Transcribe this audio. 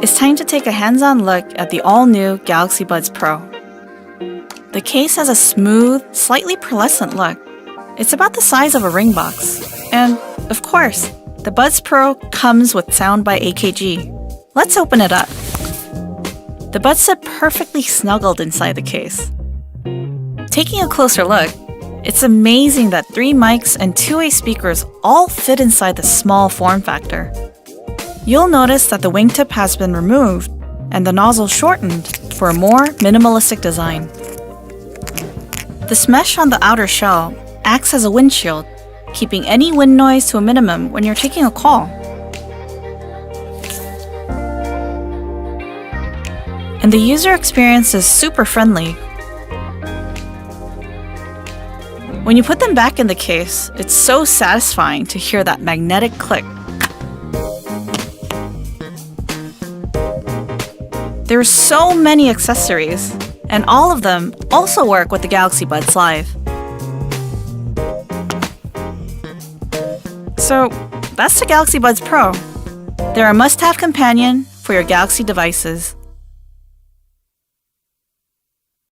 it's time to take a hands-on look at the all-new Galaxy Buds Pro. The case has a smooth, slightly pearlescent look. It's about the size of a ring box. And, of course, the Buds Pro comes with sound by AKG. Let's open it up. The buds sit perfectly snuggled inside the case. Taking a closer look, it's amazing that 3 mics and 2-way speakers all fit inside the small form factor. You'll notice that the wingtip has been removed and the nozzle shortened for a more minimalistic design. This mesh on the outer shell acts as a windshield, keeping any wind noise to a minimum when you're taking a call. And the user experience is super friendly. When you put them back in the case, it's so satisfying to hear that magnetic click. There are so many accessories, and all of them also work with the Galaxy Buds Live. So, that's the Galaxy Buds Pro. They're a must-have companion for your Galaxy devices.